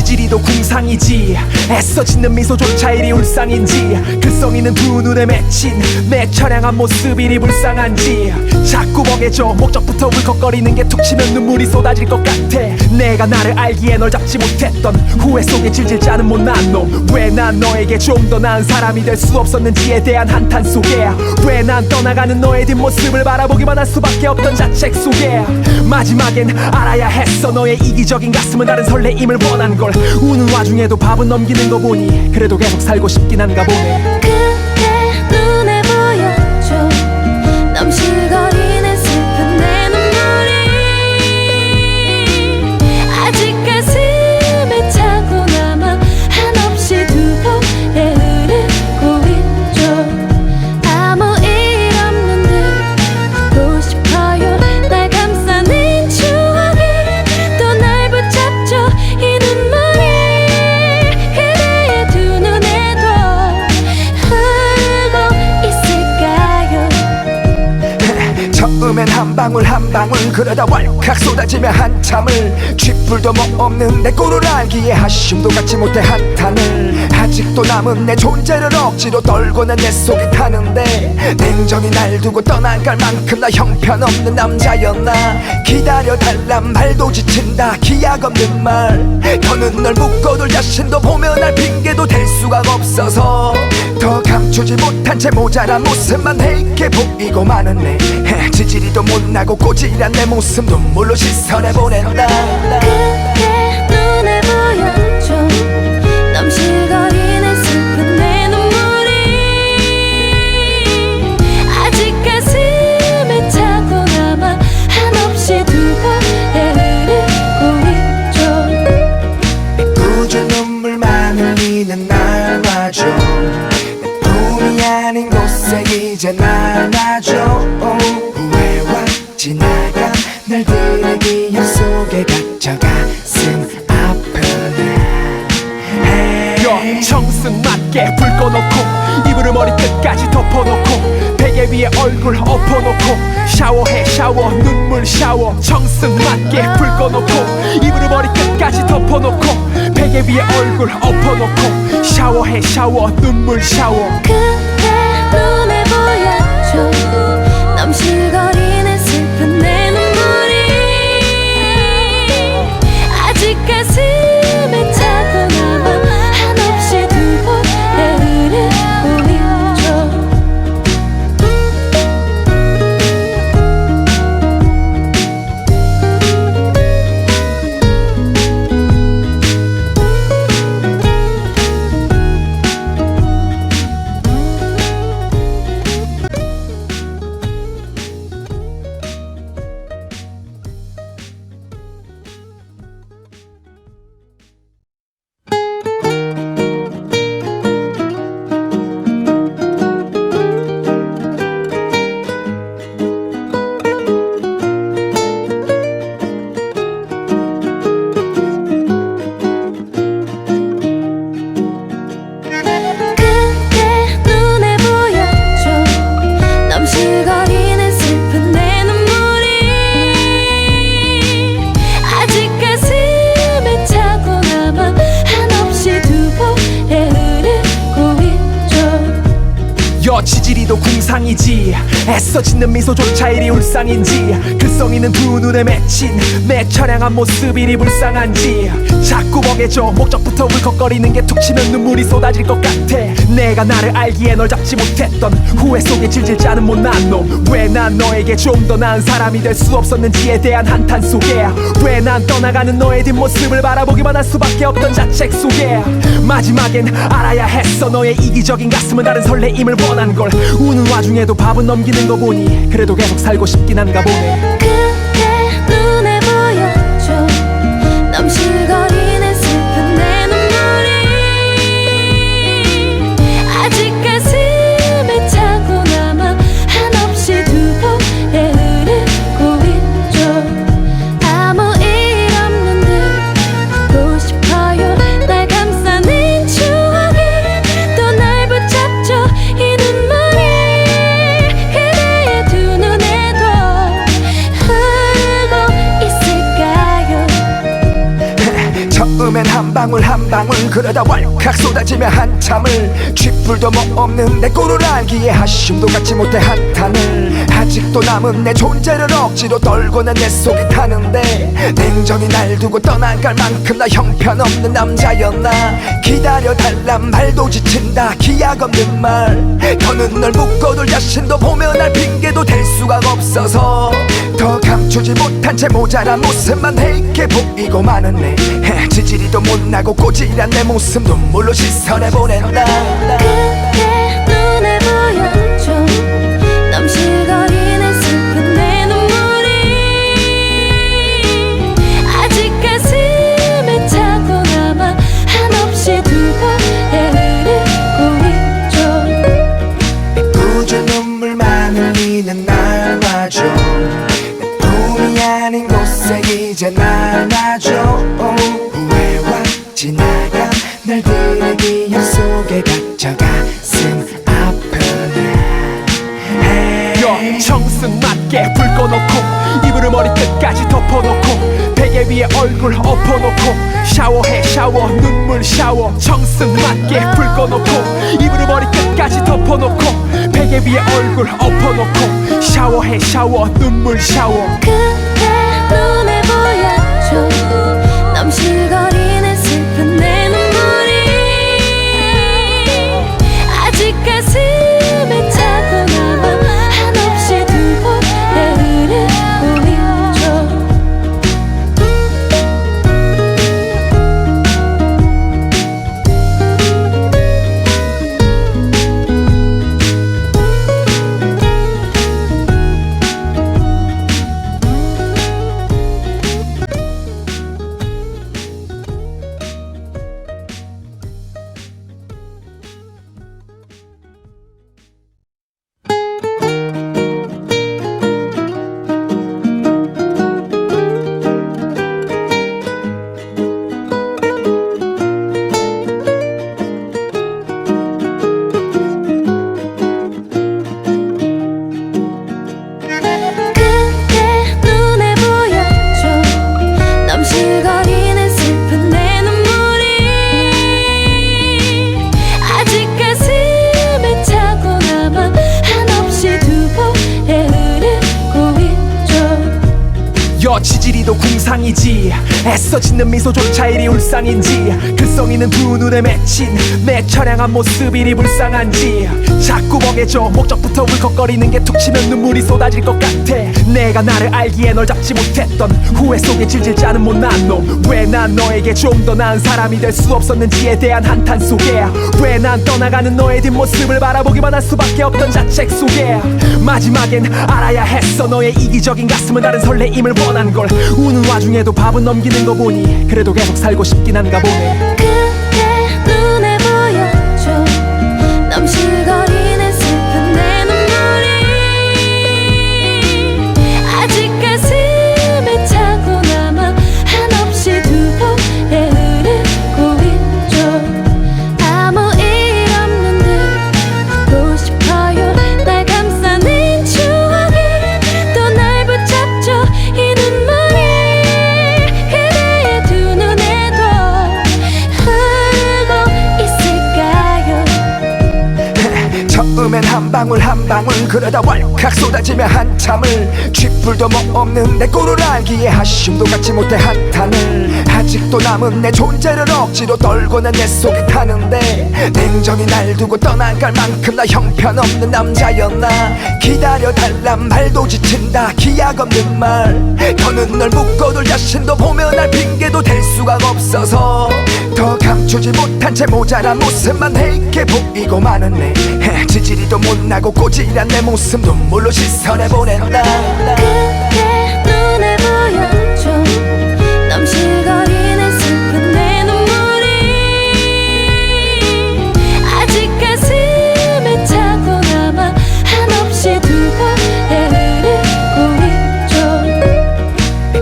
지지리도 궁상이지. 애써 짓는 미소조차 이리 울상인지. 글썽이는 두 눈에 맺힌 내 처량한 모습 이리 불쌍한지. 자꾸 먹여줘 목적부터 울컥거리는 게 툭 치면 눈물이 쏟아질 것 같아. 내가 나를 알기에 널 잡지 못했던 후회 속에 질질 짜는 못난 놈. 왜 난 너에게 좀 더 나은 사람이 될 수 없었는지에 대한 한탄 속에, 왜 난 떠나가는 너의 뒷모습을 바라보기만 할 수밖에 없던 자책 속에, 마지막엔 알아야 했어 너의 이기적인 가슴은 다른 설레임을 원한 걸. 우는 와중에도 밥은 넘기는 거 보니 그래도 계속 살고 싶긴 한가 보네. 그대 눈에 보여줘 넘실거리는 슬픈 내 눈물이 아직 가슴에 차고 남아 한없이 두 번에 흐르고 있죠. 아무 일 없는 듯 보고 싶어요. 날 감싸는 추억이 또 날 붙잡죠. 이 눈물이 그대의 두 눈에도 흐르고 있을까요? 처음엔 한 방울 한 방울 그러다 왈칵 쏟아지며 한참을 쥐뿔도 뭐 없는 내 꼴을 알기에 한숨도 갖지 못해 한탄을. 아직도 남은 내 존재를 억지로 떨고는 내 속이 타는데 냉정히 날 두고 떠나갈 만큼 나 형편없는 남자였나. 기다려달란 말도 지친다 기약 없는 말. 더는 널 묶어둘 자신도 보면 날 핑계도 댈 수가 없어서 더 감추지 못한 채 모자란 모습만 해있게 보이고 마는네. 지지리도 못나고 꼬질한 내 모습 눈물로 시선해 보낸다. 그대 눈에 보여줘 넘실거리는 슬픈 내 눈물이 아직 가슴에 차고 남아 한없이 두 번에 흐르고 있죠. 꾸준 눈물만 흘리는 날마저 내 품이 아닌 곳에 이제 날 놔줘. 후회와 지나간 날들의 기억 속에 갇혀 가슴 아프네. 청승 맞게 불 꺼놓고 이불을 머리끝까지 덮어놓고 베개 위에 얼굴 엎어놓고 샤워해 샤워 눈물 샤워. 청승 맞게 불 꺼놓고 이불을 머리끝까지 덮어놓고 베개 위에 얼굴 엎어놓고 샤워해 샤워 눈물 샤워. 그대 눈에 보여줘 넘실거리는 슬픈 내 눈물이 아직 가슴에 차고 남아 한없이 두 번에 흐르고 있죠. 지지리도 궁상이지. 애써 짓는 미소조차 이리 울상인지. 글썽이는 두 눈에 맺힌 내 처량한 모습 이리 불쌍한지. 자꾸 먹여줘 목적부터 울컥거리는 게 툭 치면 눈물이 쏟아질 것 같아. 내가 나를 알기에 널 잡지 못했던 후회 속에 질질 짜는 못난 놈. 왜 난 너에게 좀 더 나은 사람이 될 수 없었는지에 대한 한탄 속에, 왜 난 떠나가는 너의 뒷모습을 바라보기만 할 수밖에 없던 자책 속에, 마지막엔 알아야 했어 너의 이기적인 가슴은 다른 설레임을 원한 걸. 우는 와중에도 밥은 넘기는 거 보니 그래도 계속 살고 싶긴 한가 보네. 그대 눈에 보여줘 넘실거리는 슬픈 내 눈물이 아직 가슴에 차고 남아 한없이 두 번에 흐르고 있죠. 아무 일 없는 듯 보고 싶어요. 날 감싸는 추억이 또 날 붙잡죠. 이 눈물이 그대의 두 눈에도 방울 한 방울 그러다 왈칵 쏟아지며 한참을 쥐뿔도 뭐 없는 내 꼴을 알기에 한숨도 갖지 못해 한탄을 아직도 남은 내 존재를 억지로 떨고는 내 속이 타는데 냉정히 날 두고 떠나갈 만큼 나 형편없는 남자였나 기다려달란 말도 지친다 기약 없는 말 더는 널 묶어둘 자신도 보면 날 핑계도 댈 수가 없어서 더 감추지 못한 채 모자란 모습만 해이게 보이고 마는네 지지리도 못나고 꼬질한 내 모습 눈물로 씻어내 보낸다 그대 눈에 보여줘 넘실거리는 슬픈 내 눈물이 아직 가슴에 차고 남아 한없이 두 번에 흐르고 있죠 꾸준 눈물만 흘리는 날마저 내 꿈이 아닌 곳에 이제 날 놔줘 후회와 지나가 날들의 기억 속에 갇혀 가슴 아프네 청승 맞게 불 꺼놓고 이불을 머리 끝까지 덮어놓고 베개 위에 얼굴 엎어놓고 샤워해 샤워 눈물 샤워 청승 맞게 불 꺼놓고 이불을 머리 끝까지 덮어놓고 베개 위에 얼굴 엎어놓고 샤워해 샤워 눈물 샤워 그대 눈에 보여줘 넘실거리는 슬픈 내 눈물이 아직 가슴에 차고 남아 한없이 두 번에 흐르고 있죠 지지리도 궁상이지 애써 짓는 미소조차 이리 울상인지 글썽이는 두 눈에 맺힌 내 처량한 모습 이리 불쌍한지 자꾸 멍해져 목적부터 울컥거리는 게 툭 치면 눈물이 쏟아질 것 같아 내가 나를 알기에 널 잡지 못했던 후회 속에 질질 짜는 못난 놈 왜 난 너에게 좀 더 나은 사람이 될 수 없었는지에 대한 한탄 속에 왜 난 떠나가는 너의 뒷모습을 바라보기만 할 수밖에 없던 자책 속에 마지막엔 알아야 했어 너의 이기적인 가슴은 다른 설레임을 원한 걸 우는 와중에도 밥은 넘기는 거 보니 그래도 계속 살고 싶긴 한가 보네 그대 눈에 보여줘 넘실거리는 슬픈 내 눈물이 아직 가슴에 차고 남아 한없이 두 번에 흐르고 있죠 아무 일 없는 듯 웃고 싶어요 날 감싸는 추억이 또 날 붙잡죠 이 눈물이 그대의 두 눈에도 흐르고 있을까요 처음엔 한 방울 한 방울 그러다 왈칵 쏟아지며 한참을 쥐뿔도 뭐 없는 내 꼴을 알기에 한숨도 갖지 못해 한탄을 아직도 남은 내 존재를 억지로 떨고는 내 속이 타는데 냉정히 날 두고 떠나갈 만큼 나 형편없는 남자였나 기다려달란 말도 지친다 기약 없는 말 더는 널 묶어둘 자신도 보면 날 핑계도 댈 수가 없어서 더 감추지 못한 채 모자란 모습만 해이게 보이고 마는네 지지리도 못나고 꼬질한 내 모습 눈물로 씻어내 보낸다 그대 눈에 보여줘 넘실거리는 슬픈 내 눈물이 아직 가슴에 차고 남아 한없이 두 번에 흐르고 있죠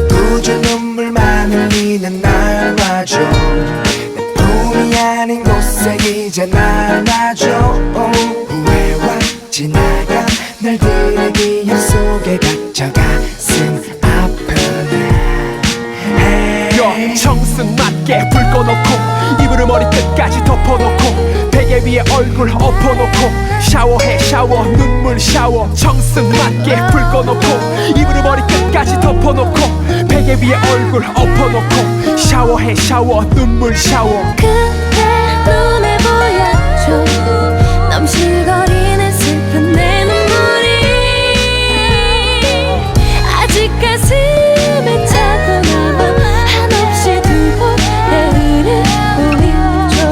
꾸준 눈물만 흘리는 날마저 내 꿈이 아닌 곳에 이제 날 놔줘 후회와 지나가 날들의 기억 속에 갇혀 가슴 아프네 청승 맞게 맞게 불 꺼놓고 이불을 머리끝까지 덮어놓고 베개 위에 얼굴 엎어놓고 샤워해 샤워 눈물 샤워 정승 맞게 불 꺼놓고 이불을 머리끝까지 덮어놓고 베개 위에 얼굴 엎어놓고 샤워해 샤워 눈물 샤워 그대 눈에 보였죠 넘실거리는 슬픈 내 눈물이 아직 가슴에 차고 남아 한없이 두 번에 흐르고 있죠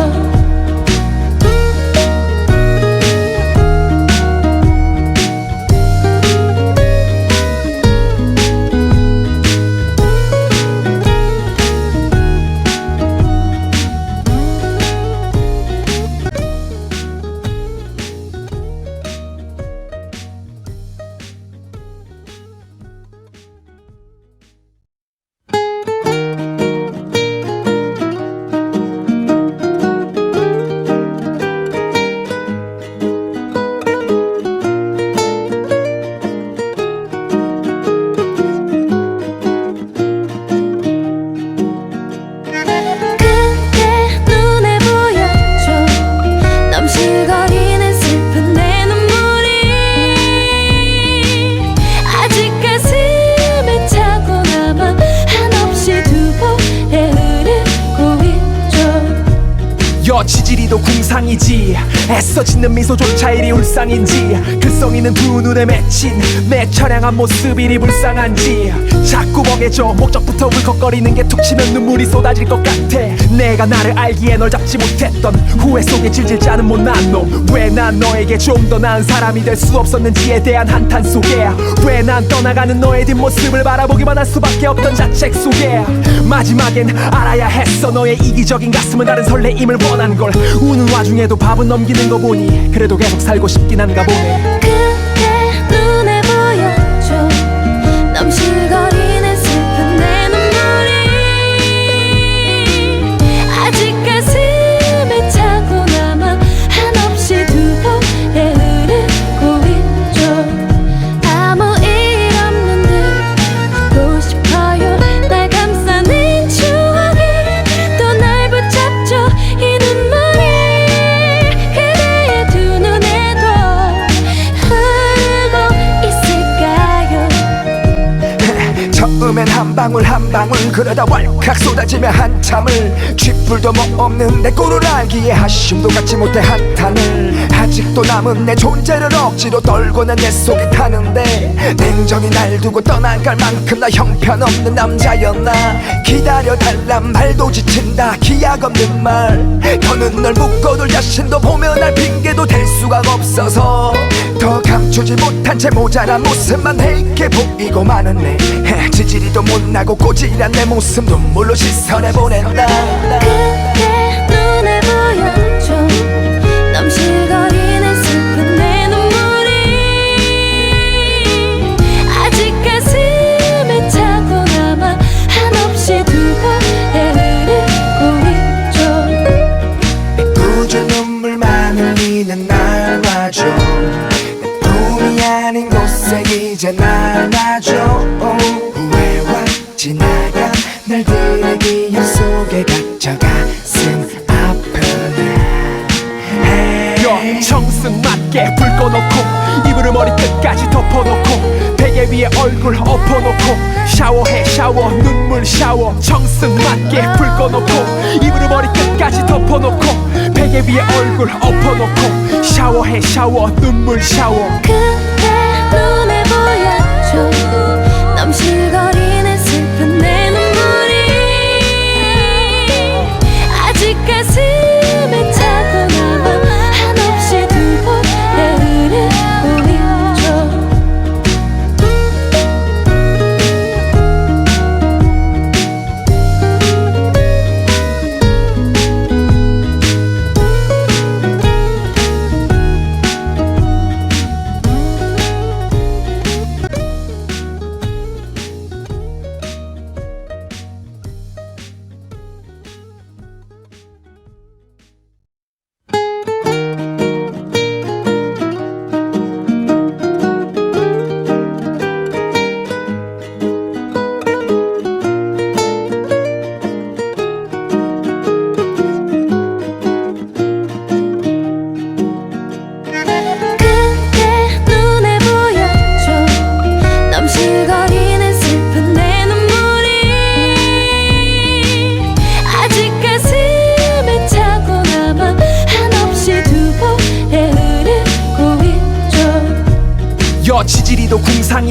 지지리도 궁상이지 애써 짓는 미소조차 이리 울상인지 글썽이는 두 눈에 맺힌 내 처량한 모습 이리 불쌍한지 자꾸 멍해져 목적부터 울컥거리는 게 툭 치면 눈물이 쏟아질 것 같아 내가 나를 알기에 널 잡지 못했던 후회 속에 질질 짜는 못난 놈 왜 난 너에게 좀 더 나은 사람이 될 수 없었는지에 대한 한탄 속에 왜 난 떠나가는 너의 뒷모습을 바라보기만 할 수밖에 없던 자책 속에 마지막엔 알아야 했어 너의 이기적인 가슴은 다른 설레임을 원한 걸 우는 와중에도 밥은 넘기는 거 보니 그래도 계속 살고 싶긴 한가 보네 그대 눈에 보였죠 넘실거리는 슬픈 내 눈물이 아직 가슴에 차고 남아 한없이 두 번에 흐르고 있죠 아무 일 없는 듯 웃고 싶어요 날 감싸는 추억이 또 날 붙잡죠 이 눈물이 그대의 두 눈에도 흐르고 있을까요 처음엔 한 방울 한 방울 그러다 왈칵 쏟아지며 한참을 쥐뿔도 뭐 없는 내 꼴을 알기에 한숨도 갖지 못해 한탄을 아직도 남은 내 존재를 억지로 떨고는 내 속이 타는데 냉정히 날 두고 떠나갈 만큼 나 형편없는 남자였나 기다려달란 말도 지친다 기약 없는 말 더는 널 묶어둘 자신도 보면 날 핑계도 댈 수가 없어서 더 감추지 못한 채 모자란 모습만 내게 보이고 마는네 지지리도 못나고 꼬질한 내 모습 눈물로 시선해 보낸다 그대 눈에 보였죠 넘실거리는 슬픈 내 눈물이 아직 가슴에 차고 남아 한없이 두 번에 흐르고 있죠 꾸준 눈물만 흘리는 날마저 내 꿈이 아닌 곳에 이제 날 놔줘 후회와 지나간 날들의 기억 속에 갇혀 가슴 아프네 정승 맞게 불 꺼놓고 이불을 머리끝까지 덮어놓고 베개 위에 얼굴 엎어놓고 샤워해 샤워 눈물 샤워 정승 맞게 불 꺼놓고 이불을 머리끝까지 덮어놓고 베개 위에 얼굴 엎어놓고 샤워해 샤워 눈물 샤워 그대 눈에 보였죠 넘실거리는 슬픈 내 눈물이 아직 가슴에 차고 남아 한없이 두 번에 흐르고 있죠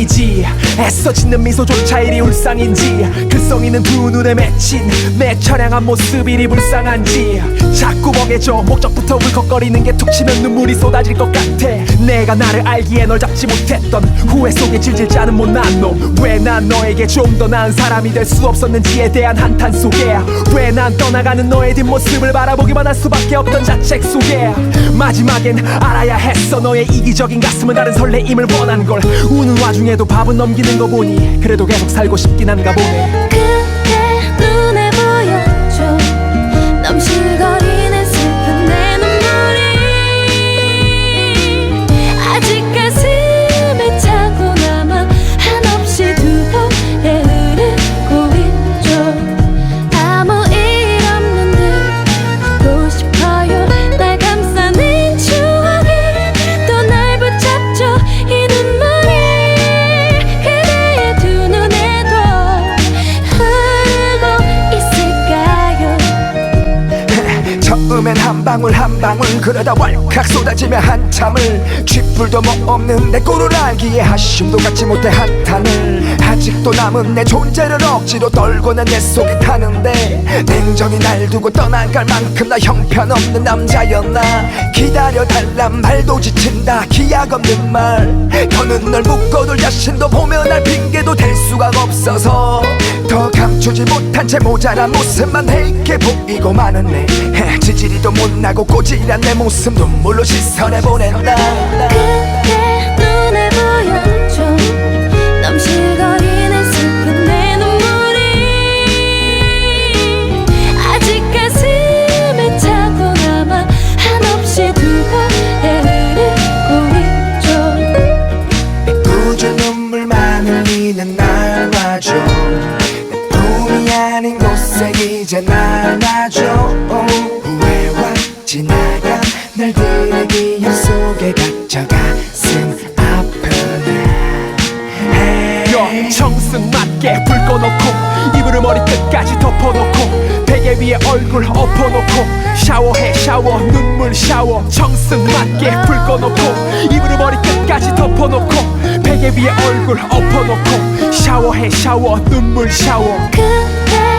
일상이지 애써 짓는 미소조차 이리 울상인지 글썽이는 두 눈에 맺힌 내 처량한 모습 이리 불쌍한지 자꾸 멍해져 목적부터 울컥거리는 게 툭 치면 눈물이 쏟아질 것 같아 내가 나를 알기에 널 잡지 못했던 후회 속에 질질 짜는 못난 놈 왜 난 너에게 좀 더 나은 사람이 될 수 없었는지에 대한 한탄 속에 왜 난 떠나가는 너의 뒷모습을 바라보기만 할 수밖에 없던 자책 속에 마지막엔 알아야 했어 너의 이기적인 가슴은 다른 설레임을 원한 걸 우는 와중에도 밥은 넘기는 거 보니 그래도 계속 살고 싶긴 한가 보네 그대 눈에 보여줘 넘실거리는 슬픈 내 눈물이 아직 가슴에 차고 남아 한없이 두 번에 흐르고 있죠 아무 일 없는 듯 웃고 싶어요 날 감싸는 추억이 또 날 붙잡죠 이 눈물이 그대의 두 눈에도 흐르고 있을까요 처음엔 한 방울 한 방울 그러다 왈칵 쏟아지며 한참을 쥐뿔도 뭐 없는 내 꼴을 알기에 아쉬움도 갖지 못해 한탄을 아직도 남은 내 존재를 억지로 떨고는 내 속이 타는데 냉정히 날 두고 떠나갈 만큼 나 형편없는 남자였나 기다려달란 말도 지친다 기약 없는 말 더는 널 묶어둘 자신도 보면 날 핑계도 댈 수가 없어서 더 감추지 못한 채 모자란 모습만 내게 보이고 마는네 지지리도 못나고 꼬질한 내 모습 눈물로 씻어내 보낸다 그대 눈에 보여줘 넘실거리는 슬픈 내 눈물이 아직 가슴에 차고 남아 한없이 두 번에 흐르고 있죠 꾸준 눈물만 흘리는 날마저 내 품이 아닌 곳에 이제 날 놔줘 후회와 지나간 날들의 기억 속에 갇혀 가슴 아프네 청승 맞게 불 꺼놓고 이불을 머리끝까지 덮어놓고 베개 위에 얼굴 엎어놓고 샤워해 샤워 눈물 샤워 청승 맞게 불 꺼놓고 이불을 머리끝까지 덮어놓고 베개 위에 얼굴 엎어놓고 샤워해 샤워 눈물 샤워 그대